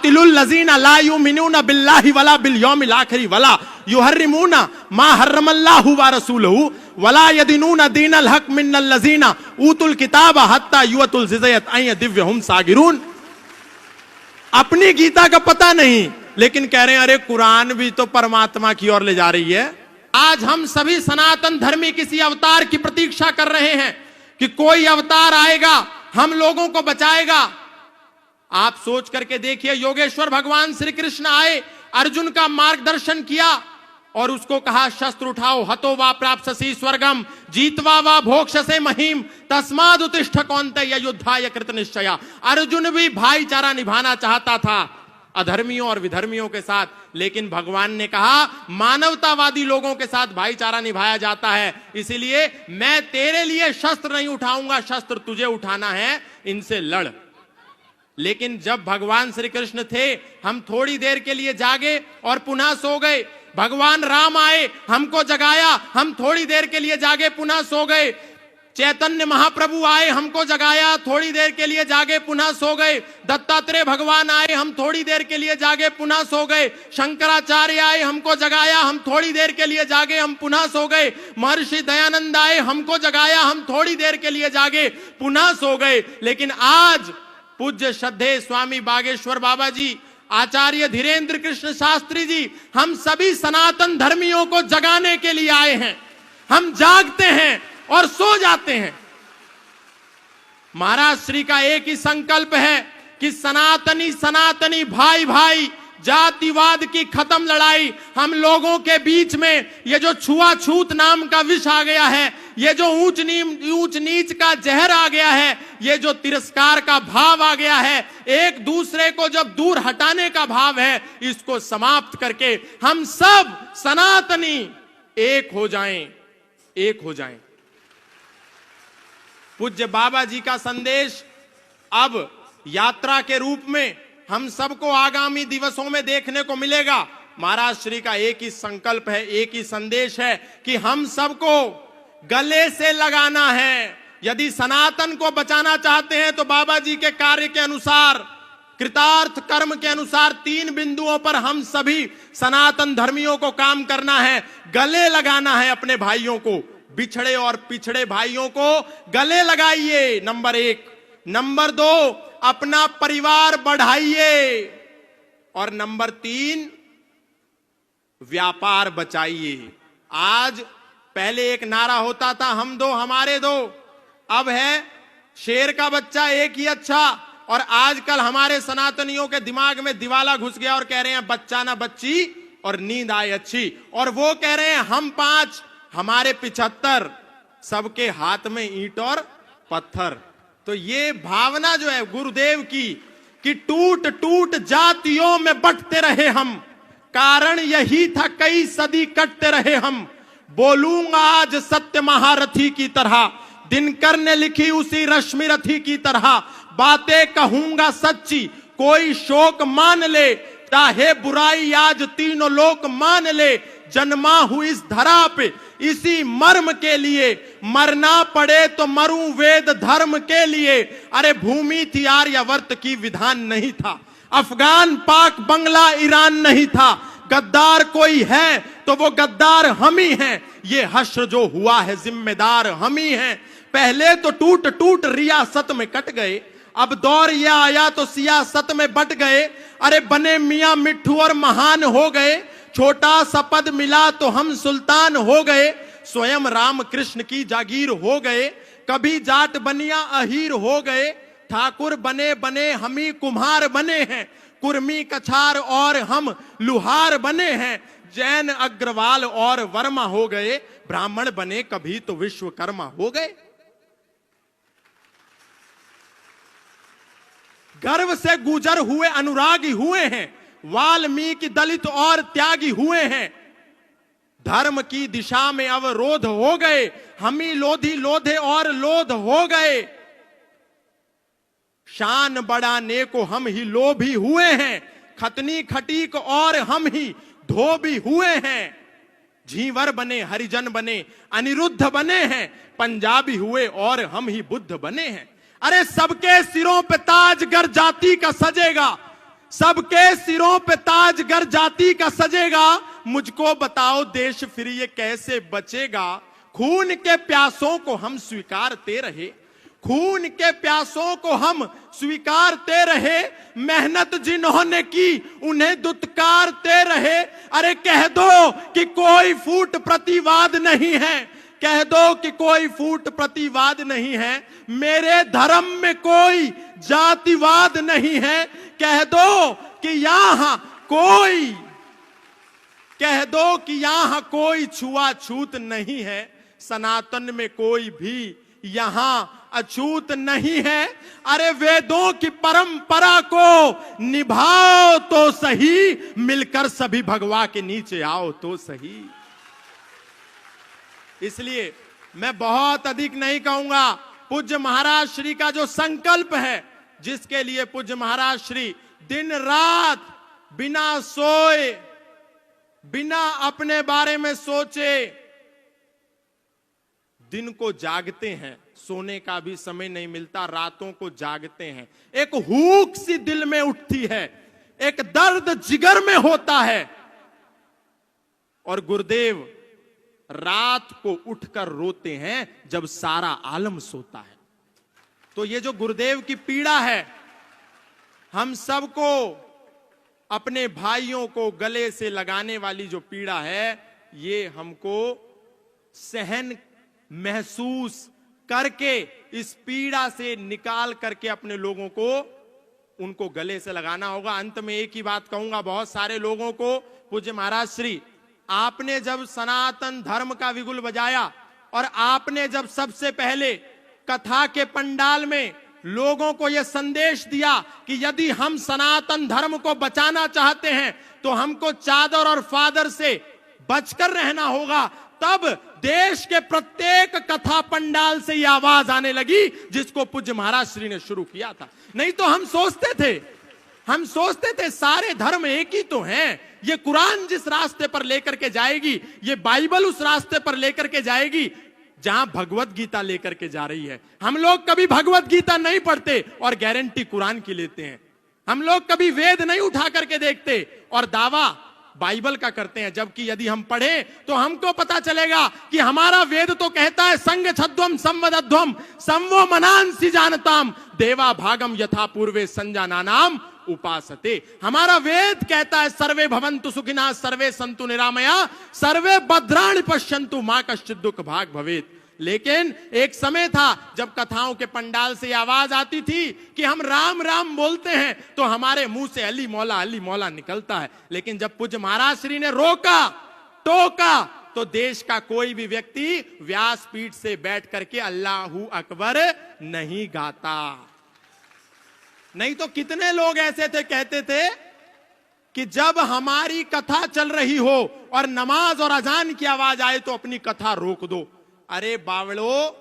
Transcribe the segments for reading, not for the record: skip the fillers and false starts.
कातिलुल लजीना ला युमिनूना बिल्लाहि वला बिल यौमिल आखिर वला युहर्रिमूना मा हर्रमल्लाहु व रसूलुहु वला यदीनूना दीनल हक मिनल लजीना ऊतुल किताब हत्ता युअतुल जिज़यत अय दिव्यहुम सागिरून। अपनी गीता का पता नहीं, लेकिन कह रहे हैं अरे कुरान भी तो परमात्मा की ओर ले जा रही है। आज हम सभी सनातन धर्मी किसी अवतार की प्रतीक्षा कर रहे हैं कि कोई अवतार आएगा, हम लोगों को बचाएगा। आप सोच करके देखिए, योगेश्वर भगवान श्री कृष्ण आए, अर्जुन का मार्गदर्शन किया और उसको कहा शस्त्र उठाओ, हतो वा प्राप्स्यसि स्वर्गम जीतवा वा भोक्ष्यसे महीम तस्माद् उत्तिष्ठ कौन्तेय युद्धाय कृत निश्चया। अर्जुन भी भाईचारा निभाना चाहता था अधर्मियों और विधर्मियों के साथ, लेकिन भगवान ने कहा मानवतावादी लोगों के साथ भाईचारा निभाया जाता है, इसलिए मैं तेरे लिए शस्त्र नहीं उठाऊंगा, शस्त्र तुझे उठाना है, इनसे लड़। लेकिन जब भगवान श्री कृष्ण थे, हम थोड़ी देर के लिए जागे और पुनः सो गए। भगवान राम आए, हमको जगाया, हम थोड़ी देर के लिए जागे, पुनः सो गए। चैतन्य महाप्रभु आए, हमको जगाया, थोड़ी देर के लिए जागे, पुनः सो गए। दत्तात्रेय भगवान आए, हम थोड़ी देर के लिए जागे, पुनः सो गए। शंकराचार्य आए, हमको जगाया, हम थोड़ी देर के लिए जागे, हम पुनः सो गए। महर्षि दयानंद आए, हमको जगाया, हम थोड़ी देर के लिए जागे, पुनः सो गए। लेकिन आज पूज्य श्रद्धेय स्वामी बागेश्वर बाबा जी, आचार्य धीरेन्द्र कृष्ण शास्त्री जी, हम सभी सनातन धर्मियों को जगाने के लिए आए हैं। हम जागते हैं और सो जाते हैं। महाराज श्री का एक ही संकल्प है कि सनातनी सनातनी भाई भाई, जातिवाद की खत्म लड़ाई। हम लोगों के बीच में ये जो छुआछूत नाम का विष आ गया है, ये जो ऊंच नीच का जहर आ गया है, ये जो तिरस्कार का भाव आ गया है, एक दूसरे को जब दूर हटाने का भाव है, इसको समाप्त करके हम सब सनातनी एक हो जाएं, एक हो जाएं। पूज्य बाबा जी का संदेश अब यात्रा के रूप में हम सबको आगामी दिवसों में देखने को मिलेगा। महाराज श्री का एक ही संकल्प है, एक ही संदेश है कि हम सबको गले से लगाना है। यदि सनातन को बचाना चाहते हैं तो बाबा जी के कार्य के अनुसार, कृतार्थ कर्म के अनुसार 3 बिंदुओं पर हम सभी सनातन धर्मियों को काम करना है। गले लगाना है अपने भाइयों को, बिछड़े और पिछड़े भाइयों को गले लगाइए, नंबर 1। नंबर 2, अपना परिवार बढ़ाइए, और नंबर 3, व्यापार बचाइए। आज पहले एक नारा होता था, हम दो हमारे दो, अब है शेर का बच्चा एक ही अच्छा। और आजकल हमारे सनातनियों के दिमाग में दिवाला घुस गया और कह रहे हैं बच्चा ना बच्ची और नींद आए अच्छी। और वो कह रहे हैं हम 5 हमारे 75, सबके हाथ में ईंट और पत्थर। तो ये भावना जो है गुरुदेव की कि टूट टूट जातियों में बंटते रहे हम, कारण यही था कई सदी कटते रहे हम। बोलूंगा आज सत्य महारथी की तरह, दिनकर ने लिखी उसी रश्मि रथी की तरह। बातें कहूंगा सच्ची, कोई शोक मान ले, चाहे बुराई आज तीनों लोक मान ले। जन्मा हूं इस धरा पे इसी मर्म के लिए, मरना पड़े तो मरूं वेद धर्म के लिए। अरे भूमि थी आर्यावर्त की, विधान नहीं था। अफगान पाक बंगला ईरान नहीं था। गद्दार कोई है तो वो गद्दार हम ही हैं। ये हश्र जो हुआ है जिम्मेदार हम ही हैं। पहले तो टूट टूट रियासत में कट गए, अब दौर यह आया तो सियासत में बट गए। अरे बने मियां मिट्ठू और महान हो गए, छोटा सा पद मिला तो हम सुल्तान हो गए। स्वयं राम कृष्ण की जागीर हो गए, कभी जाट बनिया अहीर हो गए। ठाकुर बने बने हम ही कुम्हार बने हैं, कुर्मी कछार और हम लुहार बने हैं। जैन अग्रवाल और वर्मा हो गए, ब्राह्मण बने कभी तो विश्वकर्मा हो गए। गर्व से गुजर हुए अनुरागी हुए हैं, वाल्मीकि दलित और त्यागी हुए हैं। धर्म की दिशा में अवरोध हो गए, हम ही लोधी लोधे और लोध हो गए। शान बढ़ाने को हम ही लोभी हुए हैं, खतनी खटीक और हम ही धोबी हुए हैं। झींवर बने हरिजन बने अनिरुद्ध बने हैं, पंजाबी हुए और हम ही बुद्ध बने हैं। अरे सबके सिरों पे ताज गर जाति का सजेगा, सबके सिरों पे ताज गर जाति का सजेगा, मुझको बताओ देश फिर ये कैसे बचेगा। खून के प्यासों को हम स्वीकारते रहे, खून के प्यासों को हम स्वीकारते रहे, मेहनत जिन्होंने की उन्हें दुत्कारते रहे। अरे कह दो कि कोई फूट प्रतिवाद नहीं है, कह दो कि कोई फूट प्रतिवाद नहीं है, मेरे धर्म में कोई जातिवाद नहीं है। कह दो कि यहां कोई, कह दो कि यहां कोई छुआछूत नहीं है, सनातन में कोई भी यहां अछूत नहीं है। अरे वेदों की परंपरा को निभाओ तो सही, मिलकर सभी भगवा के नीचे आओ तो सही। इसलिए मैं बहुत अधिक नहीं कहूंगा, पूज्य महाराज श्री का जो संकल्प है, जिसके लिए पूज्य महाराज श्री दिन रात बिना सोए, बिना अपने बारे में सोचे दिन को जागते हैं, सोने का भी समय नहीं मिलता, रातों को जागते हैं। एक हूक सी दिल में उठती है, एक दर्द जिगर में होता है, और गुरुदेव रात को उठकर रोते हैं जब सारा आलम सोता है। तो ये जो गुरुदेव की पीड़ा है, हम सबको, अपने भाइयों को गले से लगाने वाली जो पीड़ा है, ये हमको सहन महसूस करके इस पीड़ा से निकाल करके अपने लोगों को, उनको गले से लगाना होगा। अंत में एक ही बात कहूंगा बहुत सारे लोगों को, पूज्य महाराज श्री, आपने जब सनातन धर्म का विगुल बजाया और आपने जब सबसे पहले कथा के पंडाल में लोगों को यह संदेश दिया कि यदि हम सनातन धर्म को बचाना चाहते हैं तो हमको चादर और फादर से बचकर रहना होगा, तब देश के प्रत्येक कथा पंडाल से यह आवाज आने लगी जिसको पूज्य महाराज श्री ने शुरू किया था। नहीं तो हम सोचते थे सारे धर्म एक ही तो हैं, ये कुरान जिस रास्ते पर लेकर के जाएगी, ये बाइबल उस रास्ते पर लेकर के जाएगी जहां भगवत गीता लेकर के जा रही है। हम लोग कभी भगवत गीता नहीं पढ़ते और गारंटी कुरान की लेते हैं। हम लोग कभी वेद नहीं उठा करके देखते और दावा बाइबल का करते हैं, जबकि यदि हम पढ़ें तो हमको पता चलेगा कि हमारा वेद तो कहता है संग छद्वम संवदध्वम संवो मनांसि जानताम देवा भागम यथा पूर्वे संजानानाम उपासते। हमारा वेद कहता है सर्वे भवन्तु सुखिनः सर्वे सन्तु निरामया सर्वे भद्राणि पश्यन्तु मा कश्चित् दुःख भाग भवेत्। लेकिन एक समय था जब कथाओं के पंडाल से आवाज आती थी कि हम राम राम बोलते हैं तो हमारे मुंह से अली मौला निकलता है। लेकिन जब पूज्य महाराज श्री ने रोका टोका तो देश का कोई भी व्यक्ति व्यासपीठ से बैठ करके अल्लाहू अकबर नहीं गाता। नहीं तो कितने लोग ऐसे थे, कहते थे कि जब हमारी कथा चल रही हो और नमाज और अजान की आवाज आए तो अपनी कथा रोक दो। अरे बावड़ो,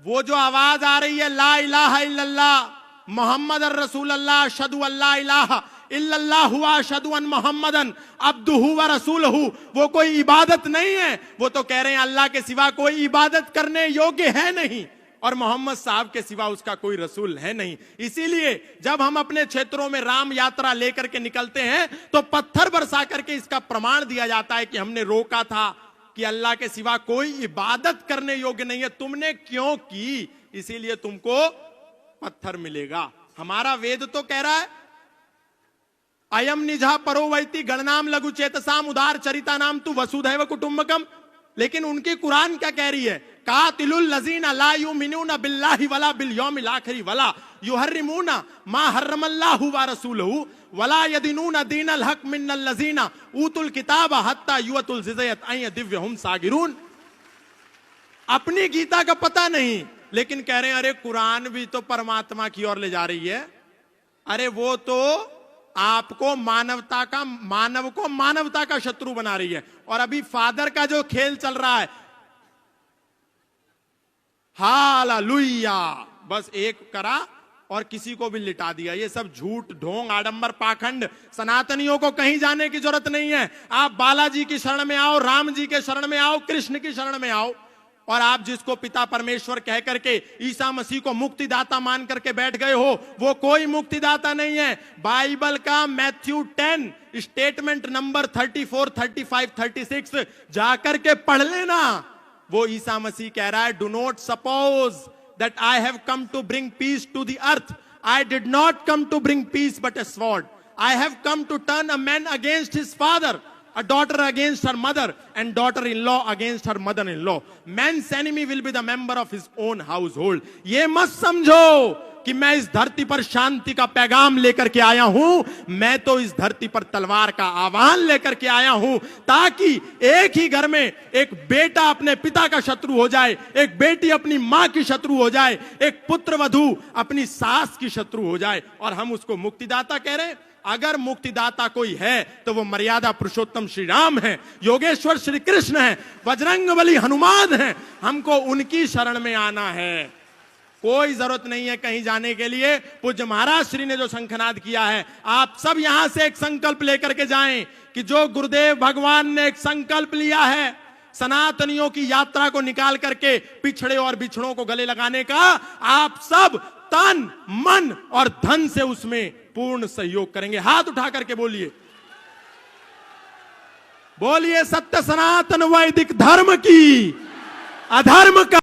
वो जो आवाज आ रही है ला इलाहा इल्लल्लाह मोहम्मद रसूलुल्लाह अशहदु अल्ला इलाहा इल्लल्लाह हुआ अशहदु अन मोहम्मदन अब्दुहु व रसूलहु, वो कोई इबादत नहीं है। वो तो कह रहे हैं अल्लाह के सिवा कोई इबादत करने योग्य है नहीं और मोहम्मद साहब के सिवा उसका कोई रसूल है नहीं। इसीलिए जब हम अपने क्षेत्रों में राम यात्रा लेकर के निकलते हैं तो पत्थर बरसा करके इसका प्रमाण दिया जाता है कि हमने रोका था कि अल्लाह के सिवा कोई इबादत करने योग्य नहीं है, तुमने क्यों की, इसीलिए तुमको पत्थर मिलेगा। हमारा वेद तो कह रहा है अयम निजा परो वैति गणनाम लघु चेतसाम उदार चरिता नाम तु वसुधैव कुटुंबकम। लेकिन उनकी कुरान क्या कह रही है, कातिलुल लजीना ला युमिनूना बिल्लाहि वला बिल यौमिल आखिर वला युहर्रिमूना मा हर्रमल्लाहु व रसूलहु वला यदीनूना दीनल हक मिनल लजीना ऊतुल किताब हत्ता युअतुल जिज़यत अय दिव्यहुम सागिरून। अपनी गीता का पता नहीं, लेकिन कह रहे हैं अरे कुरान भी तो परमात्मा की ओर ले जा रही है। अरे वो तो आपको मानव को मानवता का शत्रु बना रही है। और अभी फादर का जो खेल चल रहा है, हालेलुया, बस एक करा और किसी को भी लिटा दिया। ये सब झूठ ढोंग आडंबर पाखंड। सनातनियों को कहीं जाने की जरूरत नहीं है। आप बालाजी की शरण में आओ, राम जी के शरण में आओ, कृष्ण की शरण में आओ। और आप जिसको पिता परमेश्वर कह करके ईसा मसीह को मुक्तिदाता मान करके बैठ गए हो, वो कोई मुक्तिदाता नहीं है। बाइबल का मैथ्यू 10 स्टेटमेंट नंबर 34, 35, 36 जाकर के पढ़ लेना। वो ईसा मसीह कह रहा है, do not suppose that I have come to bring peace to the earth, I did not come to bring peace but a sword, I have come to turn a man against his father, a daughter against her mother, and daughter-in-law against her mother-in-law. Man's enemy will be the member of his own household. ये मत समझो कि मैं इस धरती पर शांति का पैगाम लेकर के आया हूं, मैं तो इस धरती पर तलवार का आह्वान लेकर के आया हूं, ताकि एक ही घर में एक बेटा अपने पिता का शत्रु हो जाए, एक बेटी अपनी मां की शत्रु हो जाए, एक पुत्र वधू अपनी सास की शत्रु हो जाए, और हम उसको मुक्तिदाता कह रहे हैं। अगर मुक्तिदाता कोई है तो वो मर्यादा पुरुषोत्तम श्री राम है, योगेश्वर श्री कृष्ण है, बजरंगबली हनुमान है। हमको उनकी शरण में आना है, कोई जरूरत नहीं है कहीं जाने के लिए। पूज्य महाराज श्री ने जो शंखनाद किया है, आप सब यहां से एक संकल्प लेकर के जाएं कि जो गुरुदेव भगवान ने एक संकल्प लिया है सनातनियों की यात्रा को निकाल करके पिछड़े और बिछड़ों को गले लगाने का, आप सब तन मन और धन से उसमें पूर्ण सहयोग करेंगे। हाथ उठा करके बोलिए, बोलिए सत्य सनातन वैदिक धर्म की, अधर्म का